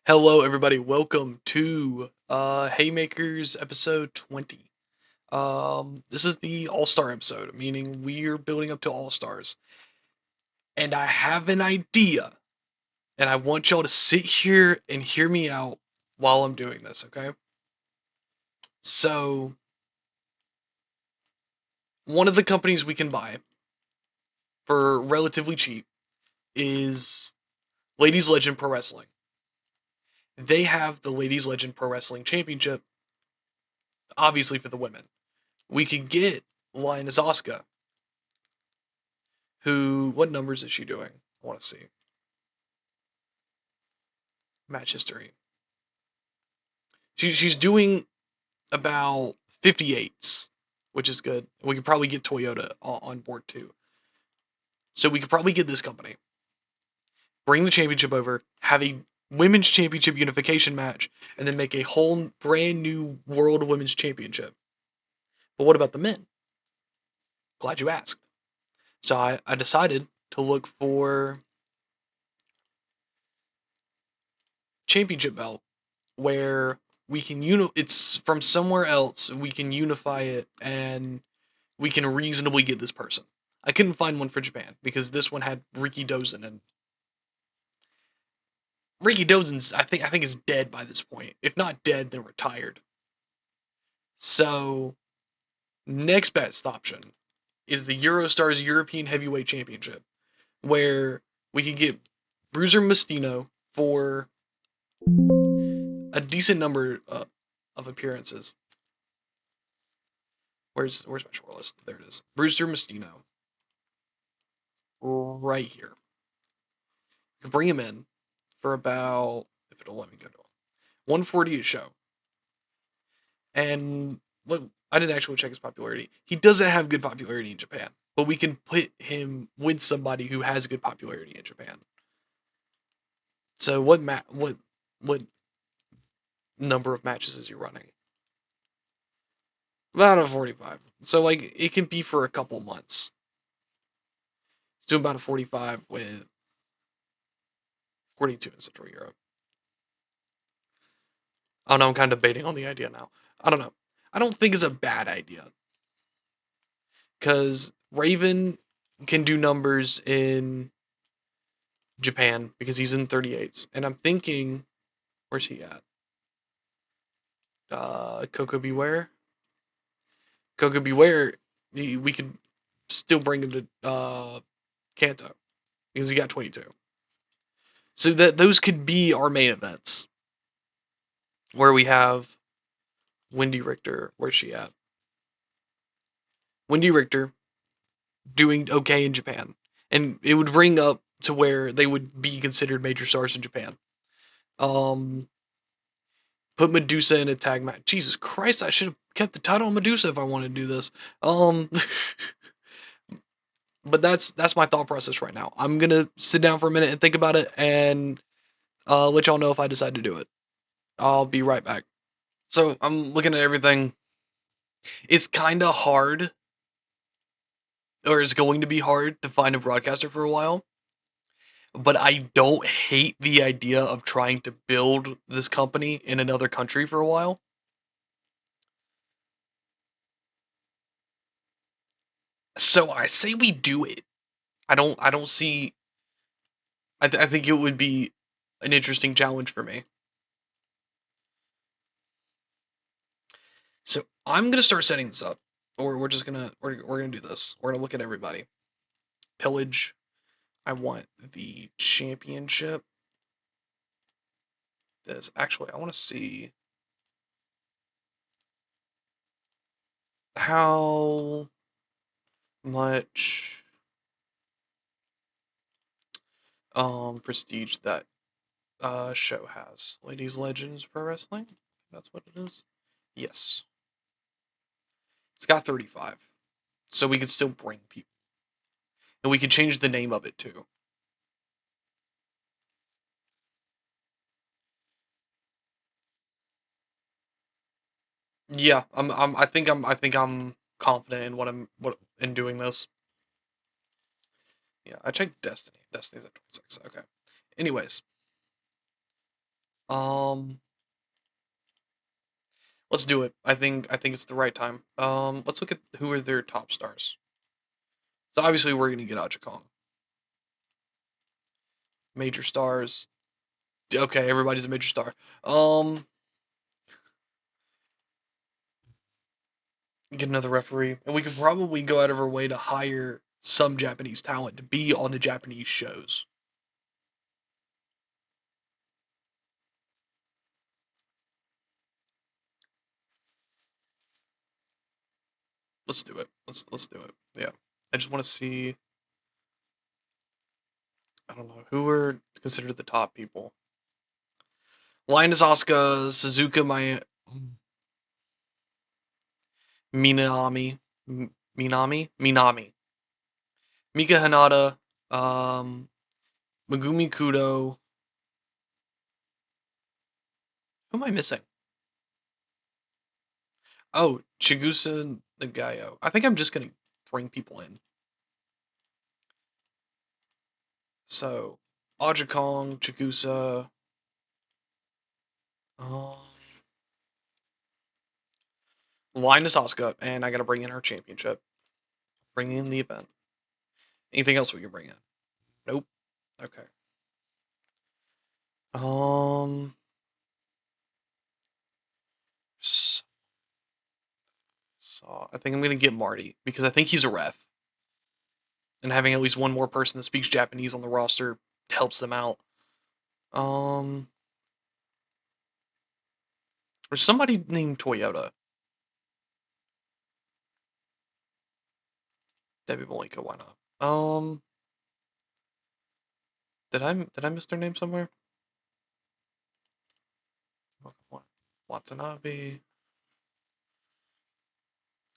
Hello, everybody. Welcome to Haymakers episode 20. This is the All Star episode, meaning we're building up to All Stars. And I have an idea, and I want y'all to sit here and hear me out while I'm doing this, okay? So, one of the companies we can buy for relatively cheap is Ladies Legend Pro Wrestling. They have the Ladies Legend Pro Wrestling Championship, obviously for the women. We could get Lioness Asuka, what numbers is she doing? I want to see. Match history. She's doing about 58s, which is good. We could probably get Toyota on board too. So we could probably get this company, bring the championship over, have a women's championship unification match, and then make a whole brand new world women's championship. But what about the men? Glad you asked. So I decided to look for championship belt where we can it's from somewhere else, we can unify it and we can reasonably get this person. I couldn't find one for Japan because this one had Ricky Dozen, and Ricky Dozen's I think is dead by this point. If not dead, then retired. So next best option is the Eurostars European Heavyweight Championship, where we can get Bruiser Mastino for a decent number of appearances. Where's my short list? There it is. Bruiser Mastino, right here. You can bring him in for about, if it'll let me go to 140 a show. And I didn't actually check his popularity. He doesn't have good popularity in Japan, but we can put him with somebody who has good popularity in Japan. So what number of matches is he running? About a 45. So like it can be for a couple months. He's doing about a 45 with 42 in Central Europe. I don't know, I'm kind of debating on the idea now. I don't know. I don't think it's a bad idea. Because Raven can do numbers in Japan because he's in 38s. And I'm thinking, where's he at? Coco Beware? Coco Beware, we could still bring him to Kanto because he got 22. So those could be our main events. Where we have Wendy Richter. Where's she at? Wendy Richter doing okay in Japan. And it would bring up to where they would be considered major stars in Japan. Put Medusa in a tag match. Jesus Christ, I should have kept the title on Medusa if I wanted to do this. But that's my thought process right now. I'm gonna sit down for a minute and think about it and let y'all know if I decide to do it. I'll be right back. So I'm looking at everything. It's kind of hard, or it's going to be hard to find a broadcaster for a while. But I don't hate the idea of trying to build this company in another country for a while. So I say we do it. I don't see. I think it would be an interesting challenge for me. So I'm gonna start setting this up, or we're gonna do this. We're gonna look at everybody. Pillage. I want the championship. This actually, I want to see how much prestige that show has. Ladies Legends Pro Wrestling. That's what it is. Yes, it's got 35, so we could still bring people, and we could change the name of it too. Yeah, I think I'm confident in what in doing this. Yeah, I checked Destiny. Destiny's at 26. Okay. Anyways, Um, let's do it. I think it's the right time. Let's look at who are their top stars. So obviously we're gonna get Aja Kong. Major stars. Okay, everybody's a major star. Um, get another referee, and we could probably go out of our way to hire some Japanese talent to be on the Japanese shows. Let's do it. Let's do it. Yeah. I just want to see. I don't know who are considered the top people. Linus Asuka, Suzuka, Minami, Minami, Mika Hanada, um, Megumi Kudo. Who am I missing? Oh, Chigusa Nagayo. I think I'm just gonna bring people in. So, Aja Kong, Chigusa, um, Linus Asuka, and I gotta bring in her championship. Bring in the event. Anything else we can bring in? Nope. Okay. Um, so I think I'm gonna get Marty because I think he's a ref, and having at least one more person that speaks Japanese on the roster helps them out. Um, there's somebody named Toyota. Debbie Malenko, why not? Did I miss their name somewhere? Watanabe.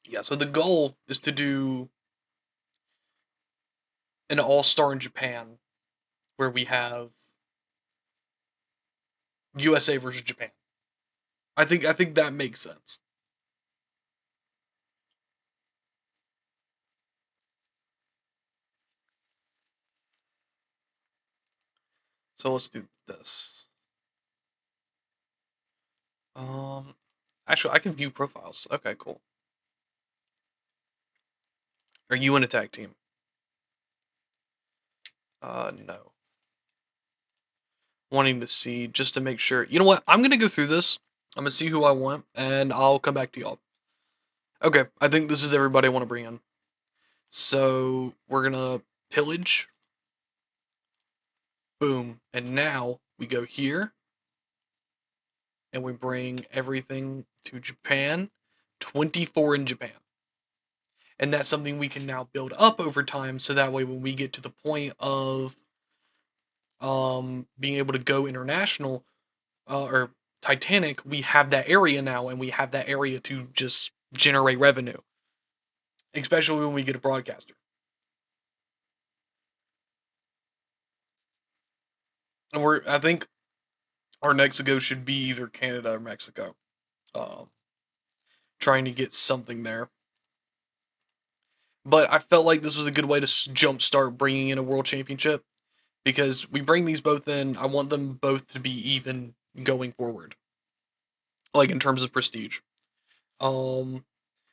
Yeah. So the goal is to do an All Star in Japan where we have USA versus Japan. I think that makes sense. So let's do this. Um, actually, I can view profiles. Okay, cool. Are you in a tag team? No. Wanting to see just to make sure. You know what? I'm gonna go through this. I'm gonna see who I want, and I'll come back to y'all. Okay, I think this is everybody I want to bring in. So we're gonna pillage. Boom, and now we go here, and we bring everything to Japan. 24 in Japan. And that's something we can now build up over time so that way when we get to the point of being able to go international or Titanic, we have that area now and we have that area to just generate revenue, especially when we get a broadcaster. And I think our next go should be either Canada or Mexico. Um, trying to get something there. But I felt like this was a good way to jumpstart bringing in a world championship because we bring these both in. I want them both to be even going forward, like in terms of prestige. Um,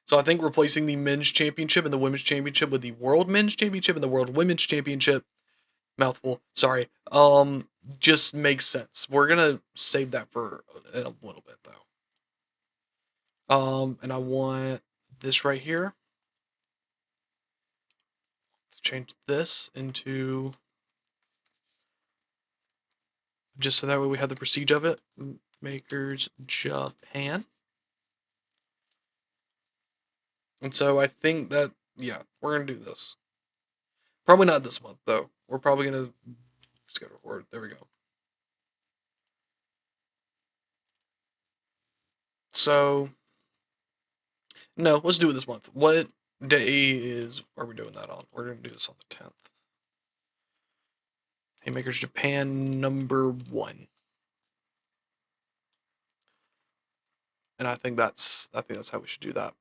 so I think replacing the men's championship and the women's championship with the world men's championship and the world women's championship, mouthful, sorry, just makes sense. We're gonna save that for in a little bit though. And I want this right here. Let's change this into just so that way we have the prestige of it. Makers Japan. And so I think that yeah, we're gonna do this. Probably not this month though. We're probably gonna schedule for it. There we go. So no, let's do it this month. What day are we doing that on? We're gonna do this on the 10th. Haymakers Japan #1. And I think that's how we should do that.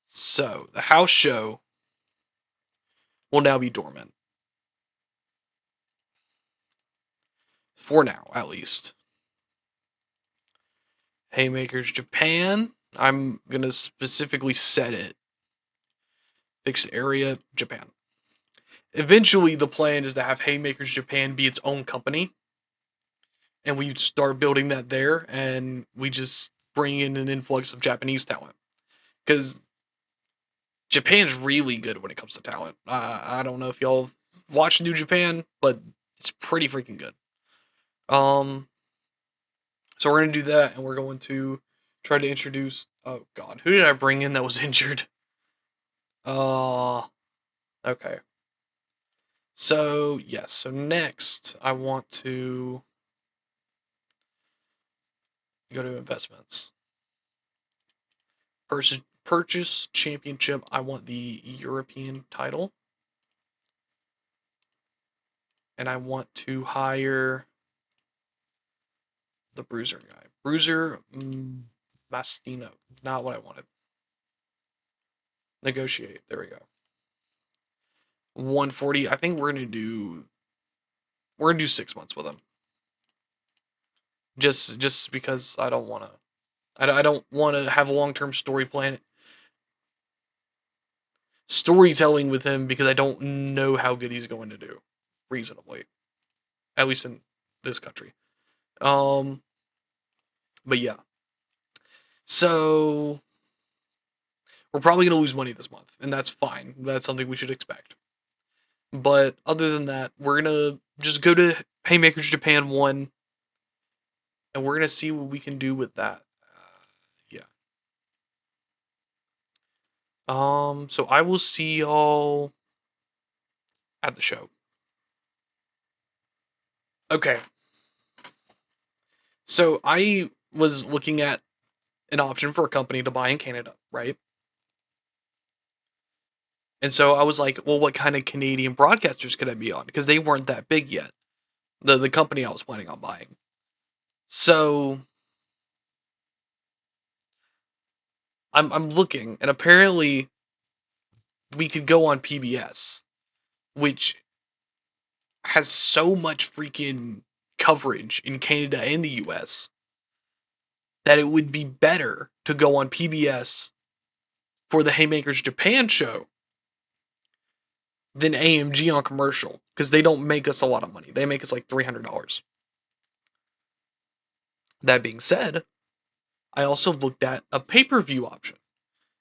So the house show will now be dormant. for now at least. Haymakers Japan. I'm gonna specifically set it. Fixed area Japan. Eventually, the plan is to have Haymakers Japan be its own company, and we start building that there, and we just bring in an influx of Japanese talent because Japan's really good when it comes to talent. I don't know if y'all watch New Japan, but it's pretty freaking good. Um, so we're gonna do that, and we're going to try to introduce. Oh God, who did I bring in that was injured? Okay. So yes. So next, I want to go to investments. Purchase championship. I want the European title, and I want to hire the Bruiser guy. Bruiser Mastino. Not what I wanted. Negotiate. There we go. 140. I think we're gonna do 6 months with him. Just because I don't want to. I don't want to have a long term storytelling with him because I don't know how good he's going to do, reasonably, at least in this country. Um, but yeah, so we're probably gonna lose money this month, and that's fine. That's something we should expect. But other than that, we're gonna just go to Haymakers Japan 1, and we're gonna see what we can do with that. Yeah. So I will see y'all at the show. Okay. So I was looking at an option for a company to buy in Canada, right? And so I was like, well, what kind of Canadian broadcasters could I be on? Because they weren't that big yet. The company I was planning on buying. So I'm looking, and apparently we could go on PBS, which has so much freaking coverage in Canada and the US that it would be better to go on PBS for the Haymakers Japan show than AMG on commercial because they don't make us a lot of money. They make us like $300. That being said, I also looked at a pay per view option.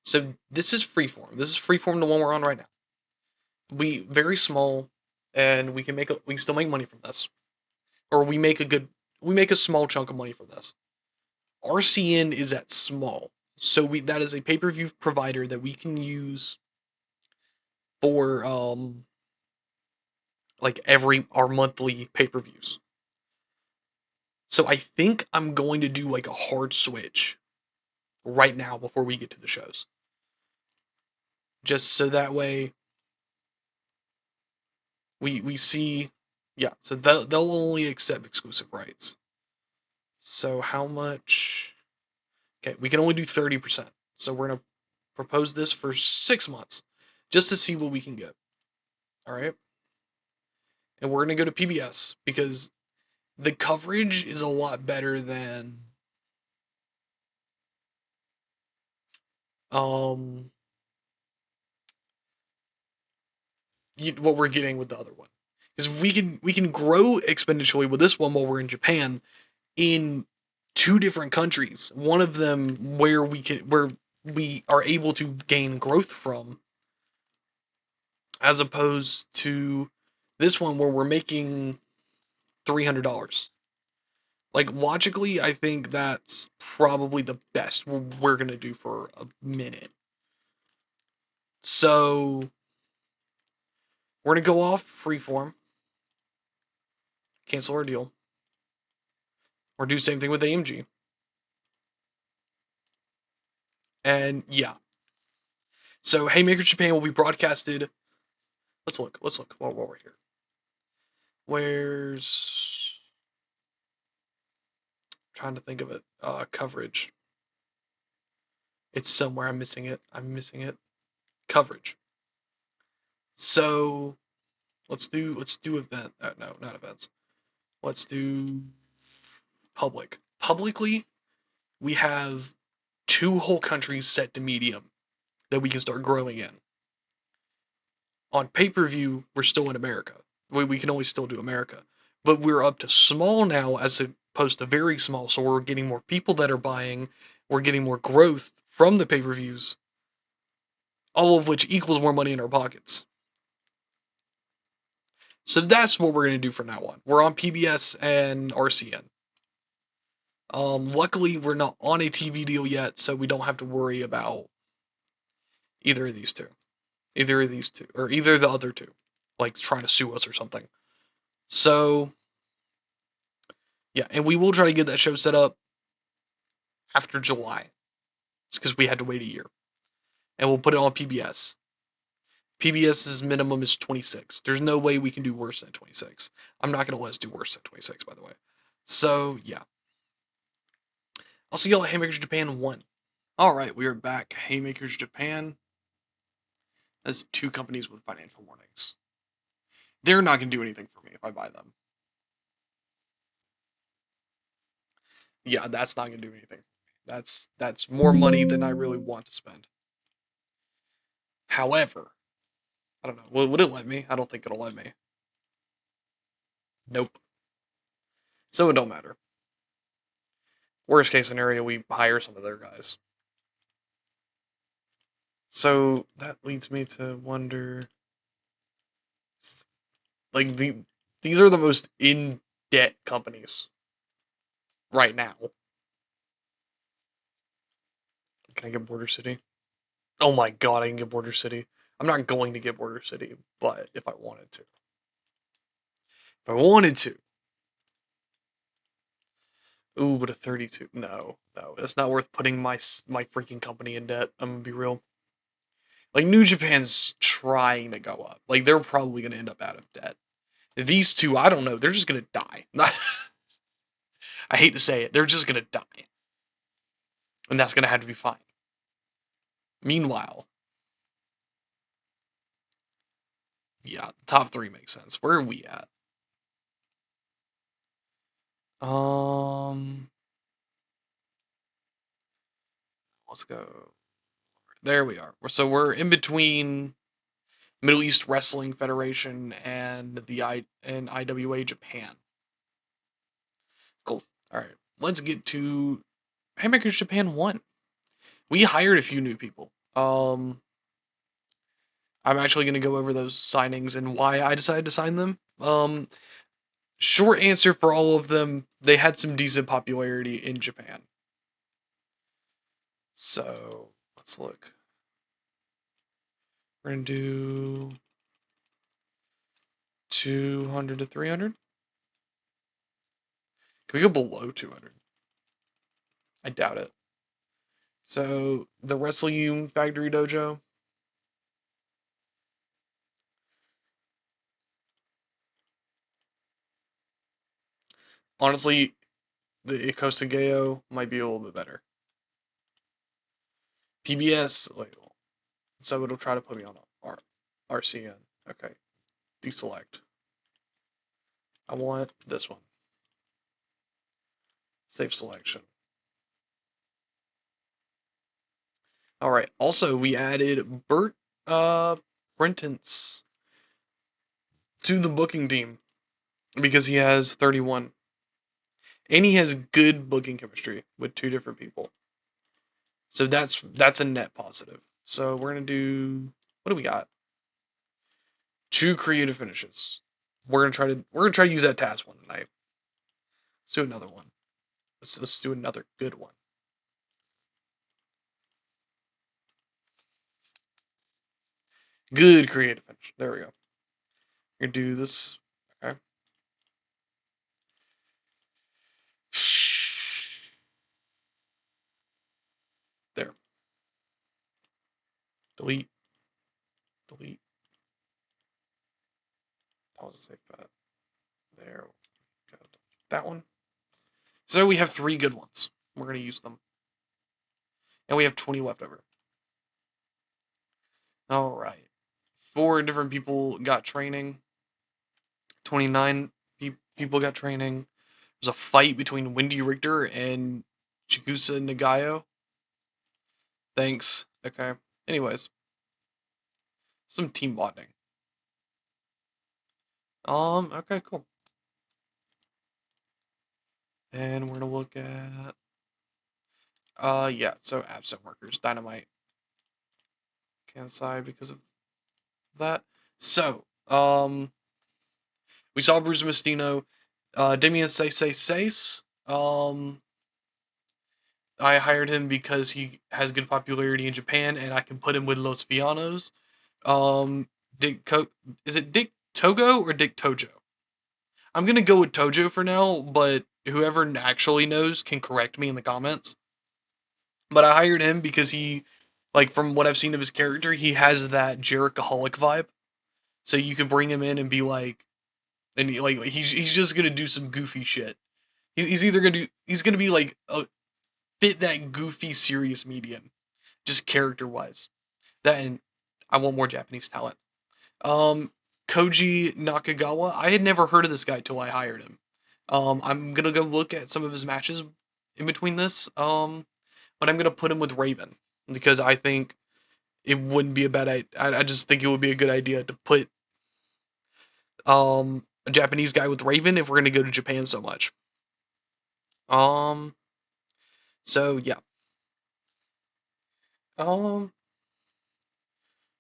So this is freeform. This is freeform, the one we're on right now. We very small, and we can still make money from this, or we make a small chunk of money from this. RCN is at small, so that is a pay per view provider that we can use for like our monthly pay per views. So I think I'm going to do like a hard switch right now before we get to the shows, just so that way we see. Yeah, so they'll only accept exclusive rights. So how much? Okay, we can only do 30%. So we're gonna propose this for 6 months, just to see what we can get. All right, and we're gonna go to PBS because the coverage is a lot better than um what we're getting with the other one. Because we can grow exponentially with this one while we're in Japan in two different countries. One of them where we are able to gain growth from, as opposed to this one where we're making $300. Like logically, I think that's probably the best we're gonna do for a minute. So we're gonna go off freeform, cancel our deal, or do the same thing with AMG. And yeah, so Haymakers Japan will be broadcasted. Let's look. Let's look while we're here. Where's I'm trying to think of it? Coverage. It's somewhere. I'm missing it. I'm missing it. Coverage. So let's do event. No, not events. Let's do public. Publicly, we have 2 whole countries set to medium that we can start growing in. On pay-per-view, we're still in America. We can always still do America. But we're up to small now as opposed to very small, so we're getting more people that are buying, we're getting more growth from the pay-per-views, all of which equals more money in our pockets. So that's what we're going to do from now on. We're on PBS and RCN. Luckily, we're not on a TV deal yet, so we don't have to worry about either of these two. Either of these two, or either of the other two, like trying to sue us or something. So, yeah, and we will try to get that show set up after July, because we had to wait a year. And we'll put it on PBS. PBS's minimum is 26. There's no way we can do worse than 26. I'm not going to let us do worse than 26, by the way. So, yeah. I'll see y'all at Haymakers Japan 1. Alright, we are back. Haymakers Japan. That's 2 companies with financial warnings. They're not going to do anything for me if I buy them. Yeah, that's not going to do anything. That's more money than I really want to spend. However, I don't know. Would it let me? I don't think it'll let me. Nope. So it don't matter. Worst case scenario, we hire some of their guys. So that leads me to wonder, like these are the most in debt companies right now. Can I get Border City? Oh my god, I can get Border City. I'm not going to get Border City, but if I wanted to. If I wanted to. Ooh, but a 32. No, it's not worth putting my freaking company in debt. I'm gonna be real. Like New Japan's trying to go up. Like they're probably gonna end up out of debt. These two, I don't know. They're just gonna die. I hate to say it. They're just gonna die, and that's gonna have to be fine. Meanwhile, yeah, top 3 makes sense. Where are we at? Um, let's go. There we are. So we're in between Middle East Wrestling Federation and IWA Japan. Cool. All right, let's get to Haymakers Japan 1. We hired a few new people. I'm actually going to go over those signings and why I decided to sign them. Short answer for all of them, they had some decent popularity in Japan. So let's look. We're going to do 200 to 300. Can we go below 200? I doubt it. So the Wrestle Factory Dojo. Honestly, the Ikosageo might be a little bit better. PBS, wait, so it'll try to put me on RCN. Okay, deselect. I want this one. Save selection. All right. Also, we added Bert Brentance to the booking team because he has 31, and he has good booking chemistry with 2 different people. So that's a net positive. So we're gonna do, what do we got? 2 creative finishes. We're gonna try to use that task one tonight. Let's do another one. Let's do another good one. Good creative finish. There we go. We're gonna do this. Okay. There. Delete. Delete. That was a safe bet. There we go. That one. So we have 3 good ones. We're gonna use them. And we have 20 left over. Alright. 4 different people got training. 29 people got training. There's a fight between Wendy Richter and Chigusa Nagayo. Thanks. Okay. Anyways, some team bonding. Okay, cool. And we're gonna look at yeah, so absent workers, Dynamite, Kansai because of that. So, we saw Bruce Mastino, Damian Sace. I hired him because he has good popularity in Japan, and I can put him with Los Villanos. Dick is it Dick Togo or Dick Tojo? I'm gonna go with Tojo for now, but whoever actually knows can correct me in the comments. But I hired him because he, like, from what I've seen of his character, he has that Jerichoholic vibe. So you could bring him in and be like, and he's just gonna do some goofy shit. He's either he's gonna be like fit that goofy serious median, just character wise. That and I want more Japanese talent. Um, Koji Nakagawa. I had never heard of this guy till I hired him. I'm gonna go look at some of his matches in between this. But I'm gonna put him with Raven because I think it wouldn't be a bad idea. I just think it would be a good idea to put a Japanese guy with Raven if we're gonna go to Japan so much. Um, so yeah. Um,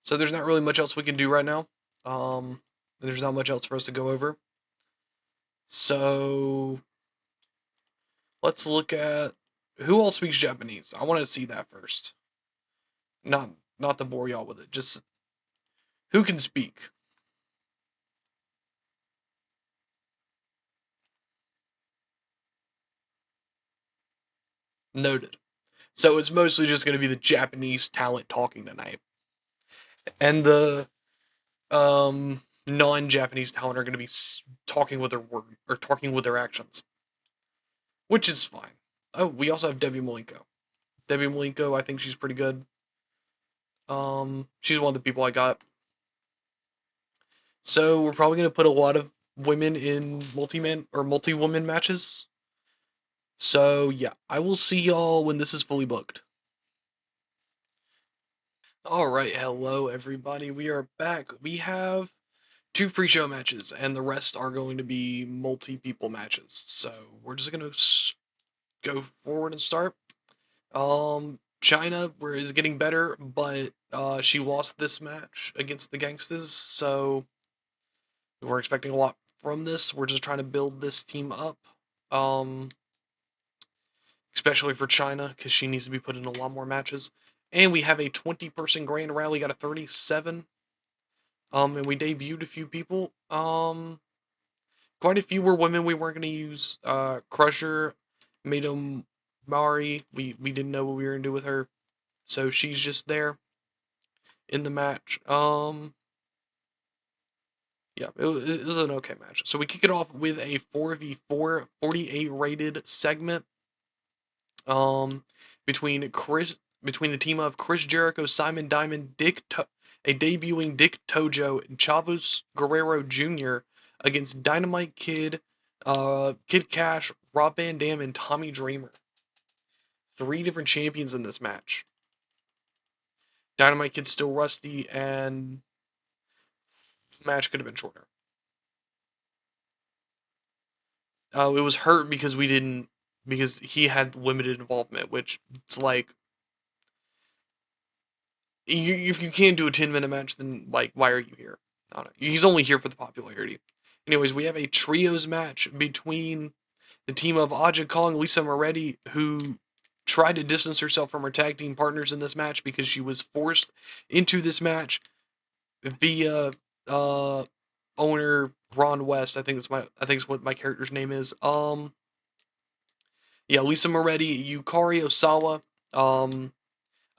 so there's not really much else we can do right now. Um, there's not much else for us to go over. So let's look at who all speaks Japanese. I want to see that first. Not not to bore y'all with it. Just who can speak. Noted. So it's mostly just going to be the Japanese talent talking tonight, and the non-Japanese talent are going to be talking with their word or talking with their actions, which is fine. Oh, we also have Debbie Malenko. Debbie Malenko, I think she's pretty good. She's one of the people I got. So we're probably going to put a lot of women in multi-man or multi-woman matches. So yeah, I will see y'all when this is fully booked. All right, hello everybody. We are back. We have two pre-show matches, and the rest are going to be multi-people matches. So we're just gonna go forward and start. China is getting better, but she lost this match against the Gangstas, so we're expecting a lot from this. We're just trying to build this team up, um, especially for China because she needs to be put in a lot more matches. And we have a 20-person grand rally, got a 37. And we debuted a few people. Quite a few were women we weren't going to use. Crusher, Madam Mari, we didn't know what we were going to do with her. So she's just there in the match. Yeah, it was an okay match. So we kick it off with a 4v4 48 rated segment. Um, between between the team of Chris Jericho, Simon Diamond, a debuting Dick Tojo, and Chavos Guerrero Jr. against Dynamite Kid, Kid Cash, Rob Van Dam, and Tommy Dreamer. Three different champions in this match. Dynamite Kid's still rusty, and match could have been shorter. It was hurt because we didn't because he had limited involvement, which it's like if you can't do a 10-minute match, then like why are you here? I don't know. He's only here for the popularity. Anyways, we have a trios match between the team of Aja Kong, Lisa Moretti, who tried to distance herself from her tag team partners in this match because she was forced into this match via owner Ron West. I think it's what my character's name is. Yeah, Lisa Moretti, Yukari Osawa,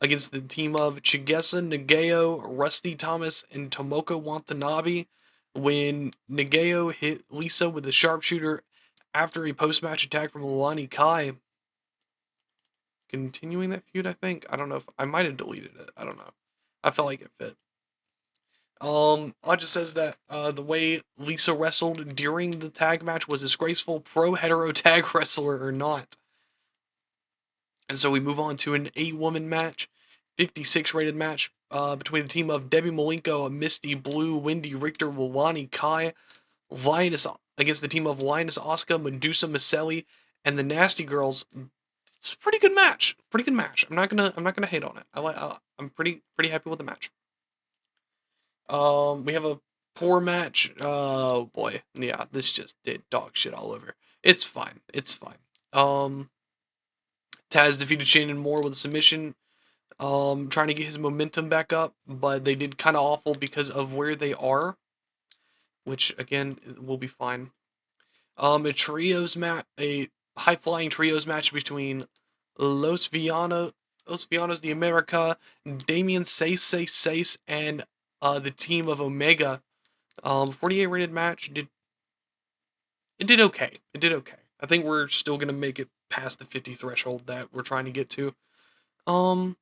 against the team of Chigesa Nagao, Rusty Thomas, and Tomoko Watanabe when Nagao hit Lisa with a sharpshooter after a post-match attack from Lani Kai. Continuing that feud, I think. I don't know if I might have deleted it. I don't know. I felt like it fit. Aja says that the way Lisa wrestled during the tag match was disgraceful, pro hetero tag wrestler or not. And so we move on to an 8-woman match, 56 rated match between the team of Debbie Malenko, Misty Blue, Wendy Richter, Wawani Kai, Lioness against the team of Lioness Asuka, Medusa Maselli, and the Nasty Girls. It's a pretty good match. Pretty good match. I'm not gonna hate on it. I'm pretty happy with the match. We have a poor match. Oh boy, yeah, this just did dog shit all over. It's fine. It's fine. Um, Taz defeated Shannon Moore with a submission. Trying to get his momentum back up, but they did kind of awful because of where they are, which again will be fine. A high flying trios match between Los Villanos de America, Damian Seis, and the team of Omega. 48 rated match. It did okay. It did okay. I think we're still gonna make it past the 50 threshold that we're trying to get to. Um,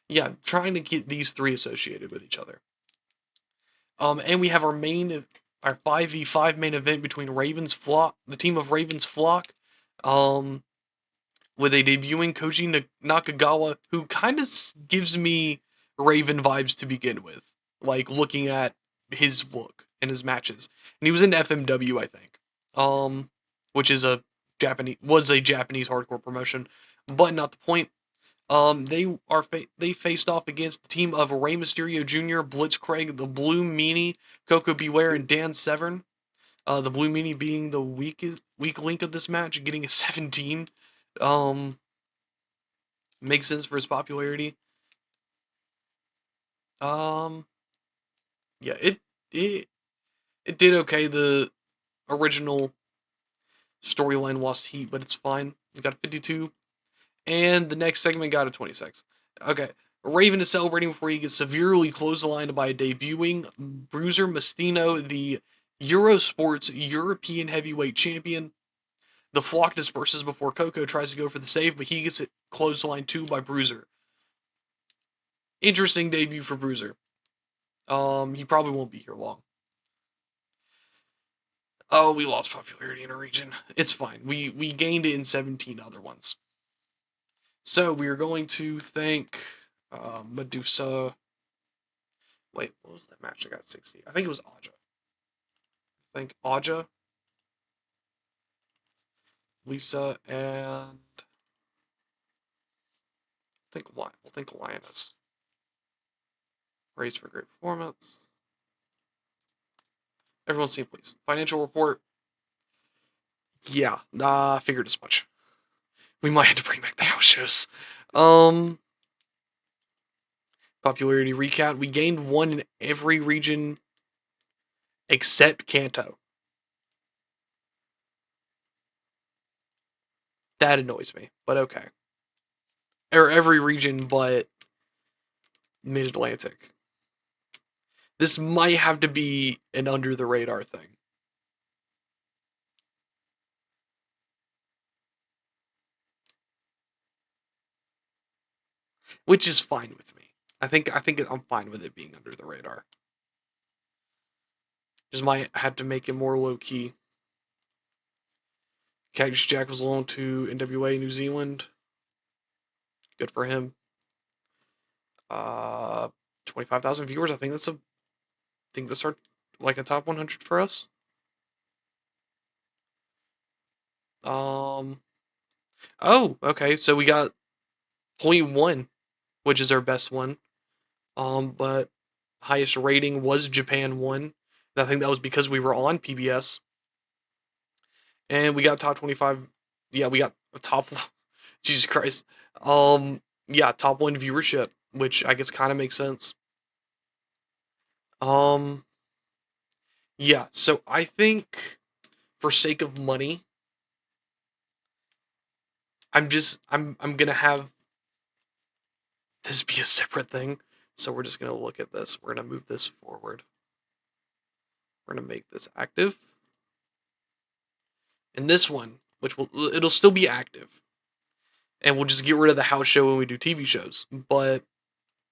yeah, trying to get these three associated with each other. And we have our 5v5 main event between the team of Ravens Flock, um, with a debuting Koji Nakagawa, who kind of gives me Raven vibes to begin with, like looking at his look and his matches. And he was in FMW, I think, which is a Japanese hardcore promotion, but not the point. They faced off against the team of Rey Mysterio Jr., Blitzcraig, the Blue Meanie, Coco Beware, and Dan Severn. The Blue Meanie being the weak link of this match, getting a 17. Um, Makes sense for his popularity. Um, yeah, it it did okay. The original storyline lost heat, but it's fine. It got a 52, and the next segment got a 26. Okay, Raven is celebrating before he gets severely clotheslined by a debuting Bruiser Mastino, the Eurosports European Heavyweight Champion. The flock disperses before Coco tries to go for the save, but he gets it clotheslined too by Bruiser. Interesting debut for Bruiser. He probably won't be here long. Oh, we lost popularity in a region. It's fine. We gained it in 17 other ones. So we are going to thank Medusa. Wait, what was that match? I got 60. I think it was Aja. Thank Aja, Lisa, and we'll thank Lioness. Praise for great performance. Everyone see please. Financial report. Yeah, I figured as much. We might have to bring back the house shows. Um, Popularity recount. We gained one in every region except Kanto. That annoys me, but okay. Or every region but Mid Atlantic. This might have to be an under the radar thing. Which is fine with me. I think I'm fine with it being under the radar. Just might have to make it more low key. Cactus Jack was loaned to NWA New Zealand. Good for him. Uh, 25,000 viewers. I think that's our like a top 100 for us. Um. Oh, okay. So we got point one, which is our best one. But highest rating was Japan 1. I think that was because we were on PBS. And we got top 25. Yeah, we got a top. Jesus Christ. Yeah, top 1 viewership, which I guess kind of makes sense. Um, yeah, so I think for sake of money, I'm gonna have this be a separate thing. So we're just gonna look at this. We're gonna move this forward. We're gonna make this active. And this one, it'll still be active. And we'll just get rid of the house show when we do TV shows. But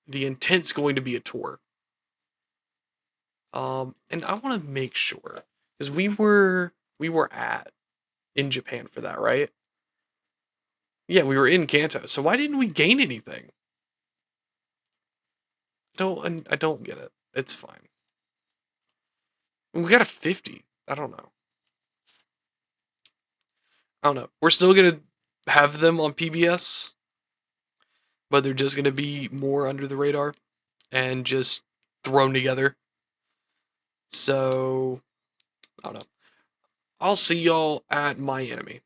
the intent's going to be a tour. And I want to make sure because we were at in Japan for that, right? Yeah, we were in Kanto. So why didn't we gain anything? I don't get it. It's fine. We got a 50. I don't know. I don't know. We're still gonna have them on PBS, but they're just gonna be more under the radar and just thrown together. So I don't know. I'll see y'all at my enemy.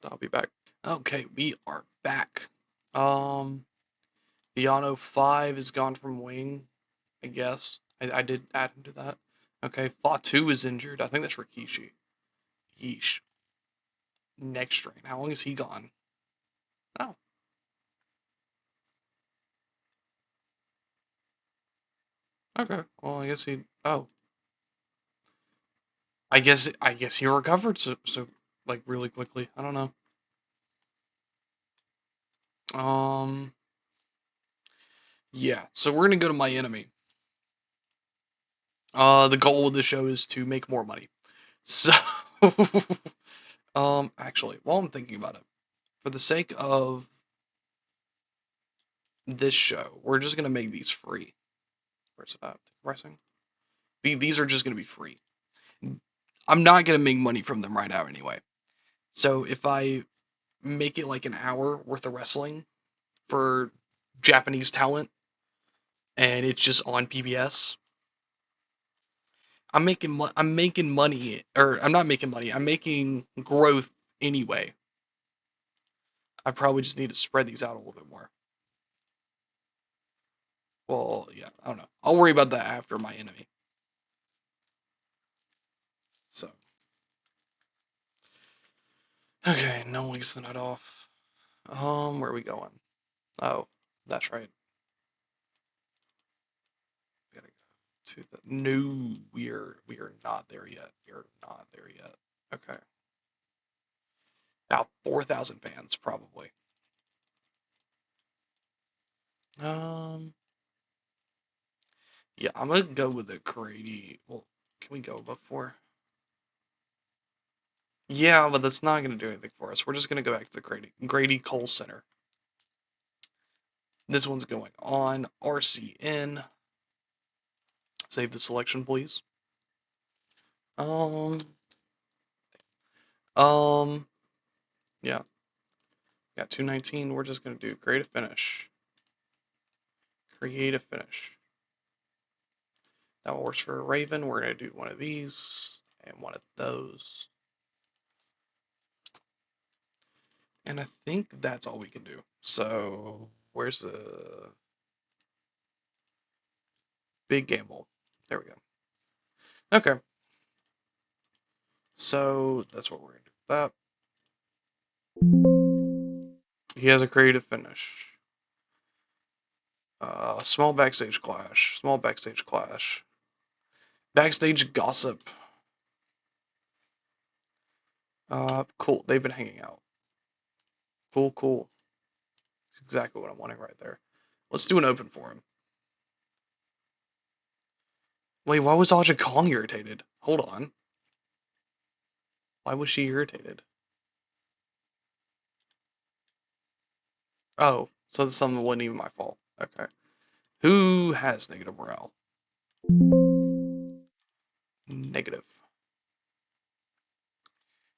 I'll be back. Okay, we are back. Um, Piano 5 is gone from wing, I guess. I did add him to that. Okay, Fatu is injured. I think that's Rikishi. Yeesh. Next strain. How long is he gone? Oh, okay. Well, I guess he. Oh, I guess he recovered so like really quickly. I don't know. Um, yeah. So we're gonna go to my enemy. The goal of the show is to make more money. So, actually, while I'm thinking about it, for the sake of this show, we're just gonna make these free. Where's it at? Pricing. These are just gonna be free. I'm not gonna make money from them right now anyway. So if I make it like an hour worth of wrestling for Japanese talent and it's just on PBS, I'm making money, or I'm not making money. I'm making growth anyway. I probably just need to spread these out a little bit more. Well, yeah, I don't know. I'll worry about that after my enemy. So, okay, no one gets the nut off. Where are we going? Oh, that's right. We gotta go to the. No, we are not there yet. We are not there yet. Okay, about 4,000 fans probably. Um, yeah, I'm gonna go with the Grady. Well, can we go above 4? Yeah, but that's not gonna do anything for us. We're just gonna go back to the Grady Cole Center. This one's going on RCN. Save the selection, please. Um, um, yeah, got 219. We're just gonna do create a finish. Create a finish. That works for a Raven. We're gonna do one of these and one of those. And I think that's all we can do. So where's the big gamble? There we go. Okay. So that's what we're gonna do. That he has a creative finish. Small backstage clash. Small backstage clash. Backstage gossip. Cool. They've been hanging out. Cool, cool. Exactly what I'm wanting right there. Let's do an open for him. Wait, why was Aja Kong irritated? Hold on. Why was she irritated? Oh, so this something wasn't even my fault. Okay. Who has negative morale? Negative.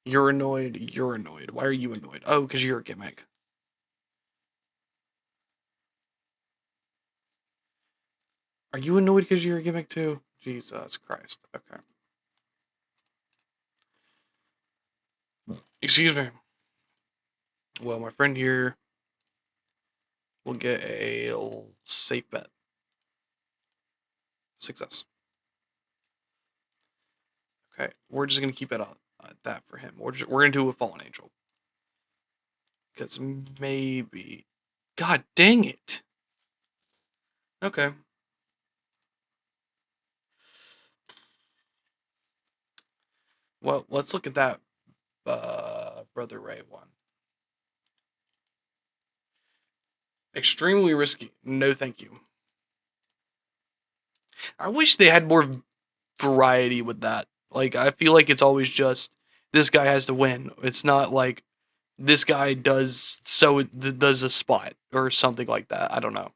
You're annoyed. You're annoyed. Why are you annoyed? Oh, because you're a gimmick. Are you annoyed because you're a gimmick too? Jesus Christ. Okay. Excuse me. Well, my friend here will get a safe bet. Success. Okay. We're just gonna keep it on that for him. We're gonna do it with Fallen Angel. Because maybe. God dang it. Okay. Well, let's look at that Brother Ray one. Extremely risky. No, thank you. I wish they had more variety with that. Like, I feel like it's always just this guy has to win. It's not like this guy does a spot or something like that. I don't know.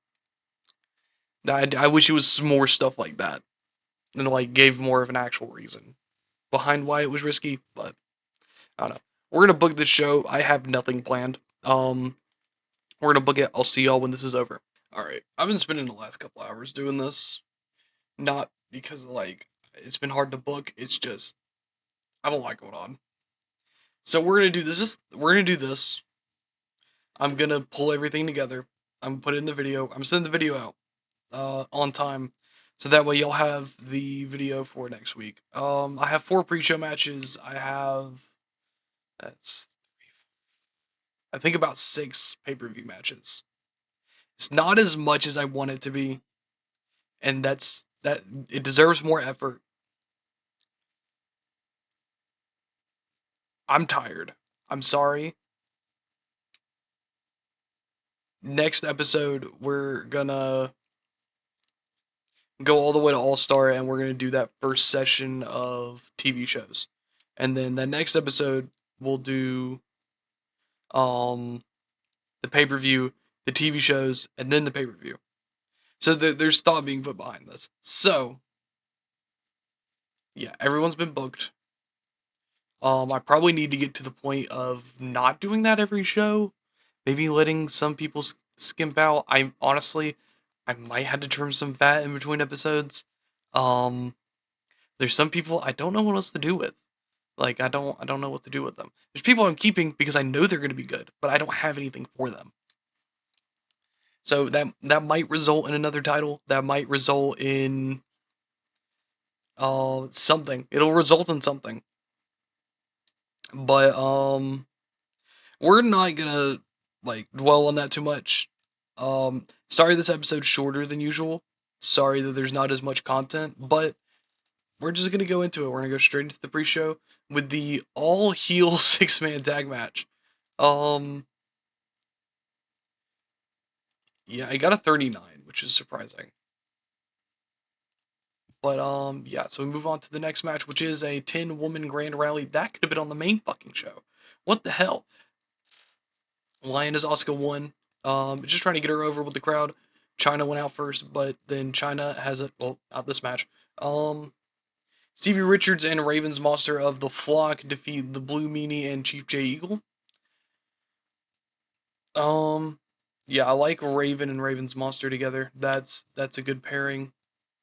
I wish it was more stuff like that and like gave more of an actual reason behind why it was risky. But I don't know. We're gonna book this show. I have nothing planned. We're gonna book it. I'll see y'all when this is over. All right. I've been spending the last couple hours doing this, not because like it's been hard to book. It's just I have a lot going on. So we're gonna do this. We're gonna do this. I'm gonna pull everything together. I'm gonna put it in the video. I'm sending the video out on time, so that way y'all have the video for next week. I have 4 pre-show matches. That's I think about 6 pay-per-view matches. It's not as much as I want it to be, and that it deserves more effort. I'm tired. I'm sorry. Next episode we're gonna go all the way to All Star, and we're gonna do that first session of TV shows, and then the next episode we'll do um the pay per view, the TV shows, and then the pay per view. So there's thought being put behind this. So yeah, everyone's been booked. I probably need to get to the point of not doing that every show. Maybe letting some people skimp out. I honestly, I might have to trim some fat in between episodes. Um, there's some people I don't know what else to do with. Like I don't know what to do with them. There's people I'm keeping because I know they're going to be good, but I don't have anything for them. So that might result in another title. That might result in something. It'll result in something. But we're not gonna like dwell on that too much. Sorry this episode's shorter than usual. Sorry that there's not as much content, but we're just gonna go into it. We're gonna go straight into the pre-show with the all heel 6-man tag match. Um, yeah, I got a 39, which is surprising. But yeah, so we move on to the next match, which is a 10-woman grand rally. That could have been on the main fucking show. What the hell? Lioness Asuka won. Just trying to get her over with the crowd. China went out first, but then China has it. Well, not this match. Um, Stevie Richards and Ravens Monster of the Flock defeat the Blue Meanie and Chief J Eagle. Um, yeah, I like Raven and Ravens Monster together. That's a good pairing.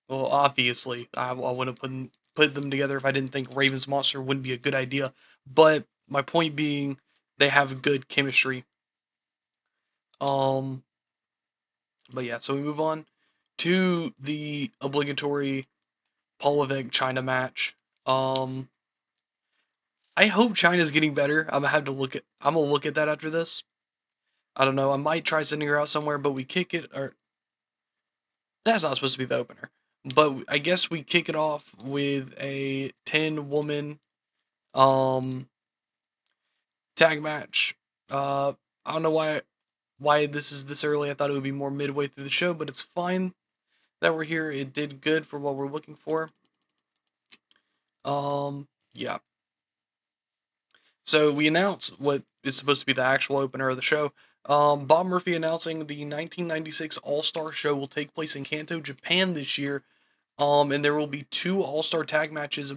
Well, obviously, I wouldn't put them together if I didn't think Ravens Monster wouldn't be a good idea. But my point being, they have good chemistry. Um, but yeah, so we move on to the obligatory Paul Levesque China match. Um, I hope China's getting better. I'm gonna look at that after this. I don't know. I might try sending her out somewhere, but we kick it or that's not supposed to be the opener. But I guess we kick it off with a 10-woman um tag match. I don't know why this is this early. I thought it would be more midway through the show, but it's fine that we're here. It did good for what we're looking for. Yeah. So we announce what is supposed to be the actual opener of the show. Bob Murphy announcing the 1996 All Star Show will take place in Kanto, Japan this year. And there will be 2 All Star tag matches,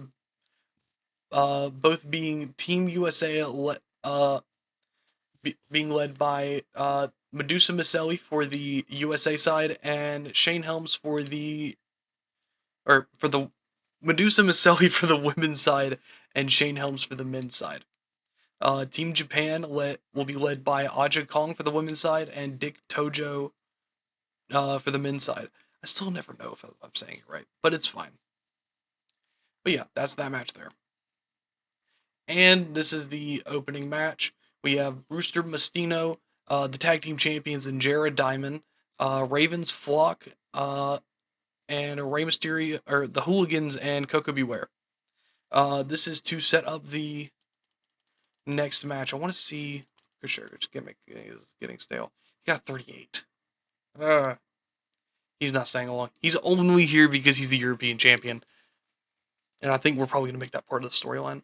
both being Team USA, being led by Medusa Miceli for the USA side and Shane Helms for the Medusa Miceli for the women's side and Shane Helms for the men's side. Team Japan will be led by Aja Kong for the women's side and Dick Tojo for the men's side. I still never know if I'm saying it right, but it's fine. But yeah, that's that match there. And this is the opening match. We have Brewster Mastino, the tag team champions, and Jared Diamond, Ravens Flock, and Rey Mysterio, or the Hooligans and Coco Beware. This is to set up the next match. I want to see for sure. It's getting stale. He got 38. He's not staying long. He's only here because he's the European champion. And I think we're probably going to make that part of the storyline.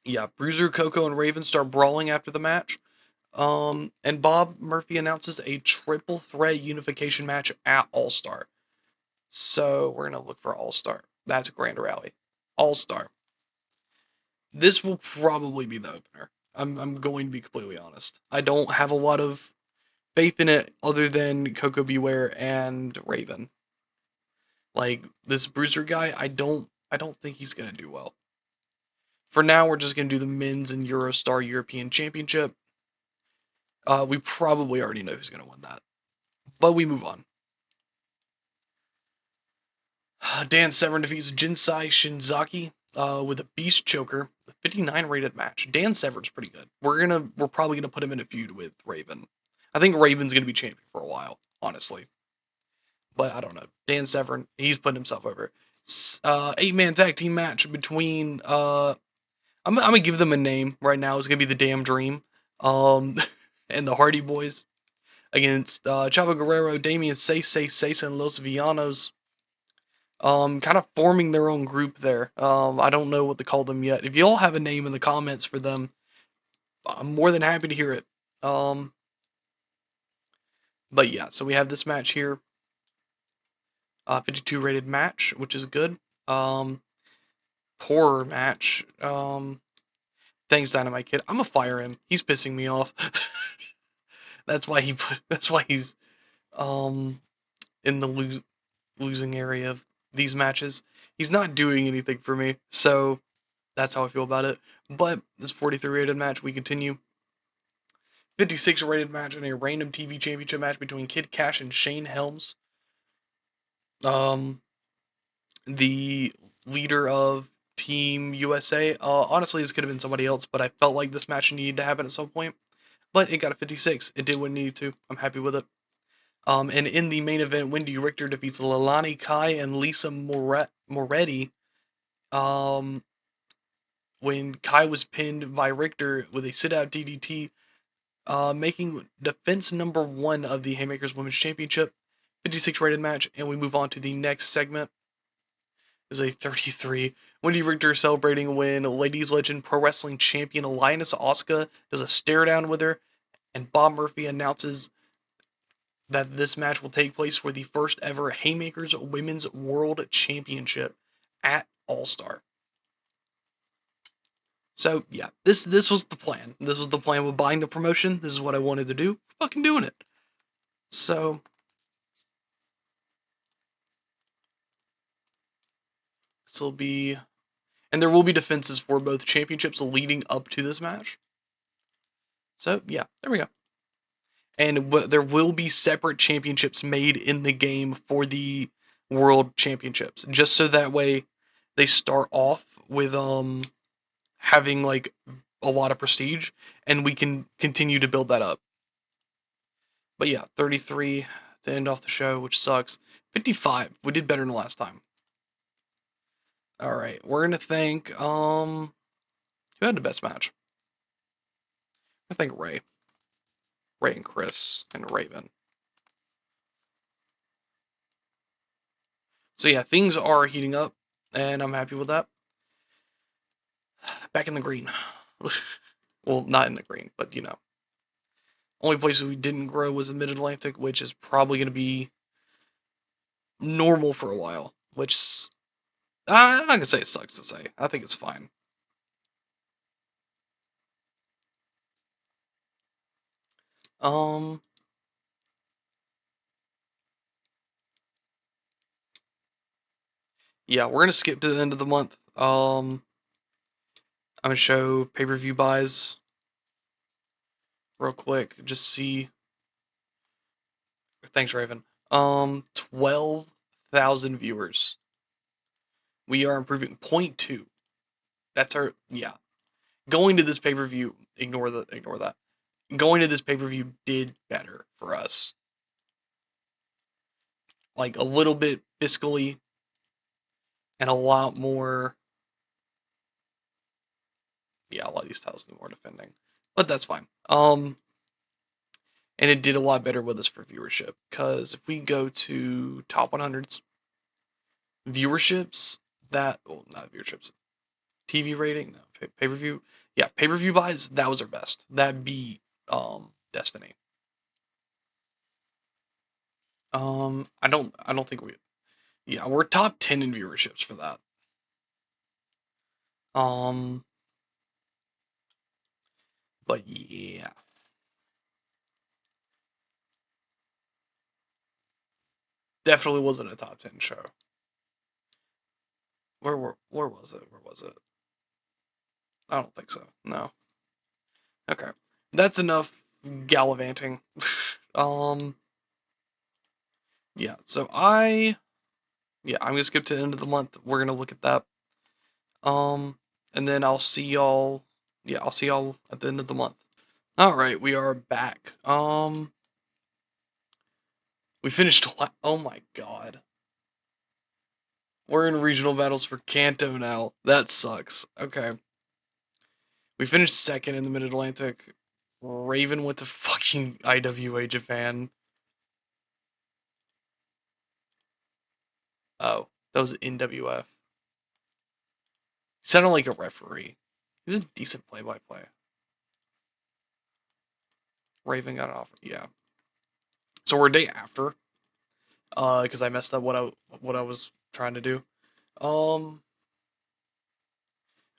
Yeah, Bruiser, Coco, and Raven start brawling after the match. And Bob Murphy announces a triple threat unification match at All Star. So we're going to look for All Star. That's a Grand Rally. All Star. This will probably be the opener. I'm going to be completely honest. I don't have a lot of faith in it other than Coco Beware and Raven. Like this Bruiser guy, I don't think he's gonna do well. For now, we're just gonna do the men's and Eurostar European Championship. We probably already know who's gonna win that, but we move on. Dan Severn defeats Jinsai Shinzaki with a Beast Choker, a 59 rated match. Dan Severn's pretty good. We're probably gonna put him in a feud with Raven. I think Raven's gonna be champion for a while, honestly. But I don't know. Dan Severn, he's putting himself over. 8-man tag team match between I'm gonna give them a name right now. It's gonna be the Damn Dream, um, and the Hardy Boys against Chavo Guerrero, Damian Sase, and Los Villanos. Kind of forming their own group there. I don't know what to call them yet. If y'all have a name in the comments for them, I'm more than happy to hear it. Um, but yeah, so we have this match here, 52 rated match, which is good. Um, Horror match. Thanks, Dynamite Kid. I'm gonna fire him. He's pissing me off. That's why he put. That's why he's um in the losing area of these matches. He's not doing anything for me, so that's how I feel about it. But this 43 rated match, we continue. 56 rated match in a random TV championship match between Kid Cash and Shane Helms. The leader of Team USA. Honestly, this could have been somebody else, but I felt like this match needed to happen at some point. But it got a 56. It did what it needed to. I'm happy with it. And in the main event, Wendy Richter defeats Lalani Kai and Lisa Moretti. Um, when Kai was pinned by Richter with a sit-out DDT, making defense number 1 of the Haymakers Women's Championship. 56 rated match, and we move on to the next segment. It was a 33. Wendy Richter celebrating when Ladies Legend Pro Wrestling Champion Lioness Asuka does a stare down with her, and Bob Murphy announces that this match will take place for the first ever Haymakers Women's World Championship at All Star. So yeah, this was the plan. This was the plan with buying the promotion. This is what I wanted to do. Fucking doing it. So this will be, and there will be defenses for both championships leading up to this match. So yeah, there we go. And there will be separate championships made in the game for the world championships, just so that way they start off with having like a lot of prestige, and we can continue to build that up. But yeah, 33 to end off the show, which sucks. 55, we did better than last time. All right, we're gonna thank who had the best match? I think Ray and Chris and Raven. So yeah, things are heating up, and I'm happy with that. Back in the green. Well, not in the green, but you know. Only place we didn't grow was the Mid Atlantic, which is probably going to be normal for a while. Which I'm not gonna say it sucks to say. I think it's fine. Um, yeah, we're gonna skip to the end of the month. I'm gonna show pay-per-view buys real quick. Just see. Thanks, Raven. 12,000 viewers. We are improving 0.2. That's our Going to this pay-per-view. Ignore that. Going to this pay-per-view did better for us. Like a little bit fiscally, and a lot more. Yeah, a lot of these titles need more defending, but that's fine. and it did a lot better with us for viewership. Because if we go to top 100s, viewerships, that, well, not viewerships, TV rating, no, pay per view, yeah, pay per view buys, that was our best. That beat Destiny. I don't think we, yeah, we're top 10 in viewerships for that. Um, but yeah, definitely wasn't a top 10 show. Where was it? Where was it? I don't think so. No. Okay. That's enough gallivanting. um yeah, so I'm gonna skip to the end of the month. We're gonna look at that. And then I'll see y'all at the end of the month. Alright, we are back. We finished oh my god. We're in regional battles for Kanto now. That sucks. Okay. We finished second in the Mid Atlantic. Raven went to fucking IWA Japan. Oh, that was NWF. He sounded like a referee. He's a decent play-by-play. Raven got an offer. Yeah. So we're a day after. Because I messed up what I was trying to do. Um,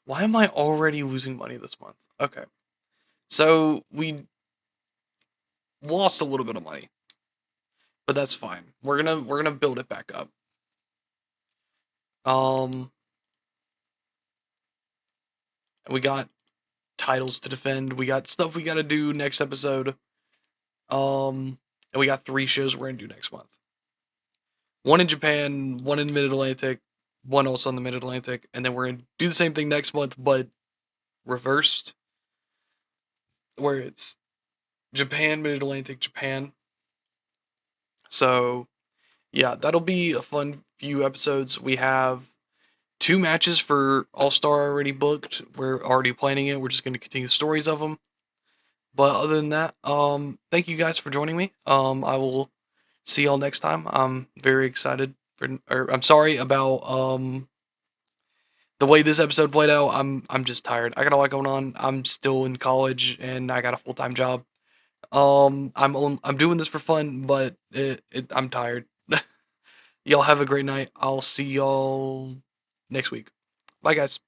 why am I already losing money this month? Okay. So we lost a little bit of money, but that's fine. We're gonna build it back up. Um, we got titles to defend. We got stuff we gotta do next episode. And we got 3 shows we're gonna do next month. One in Japan, one in Mid Atlantic, one also in the Mid Atlantic, and then we're gonna do the same thing next month, but reversed, where it's Japan, Mid Atlantic, Japan. So yeah, that'll be a fun few episodes. We have 2 matches for All Star already booked. We're already planning it. We're just gonna continue the stories of them. But other than that, thank you guys for joining me. I will see y'all next time. I'm very excited for, or I'm sorry about the way this episode played out. I'm just tired. I got a lot going on. I'm still in college and I got a full-time job. I'm doing this for fun, but I'm tired. Y'all have a great night. I'll see y'all next week. Bye guys.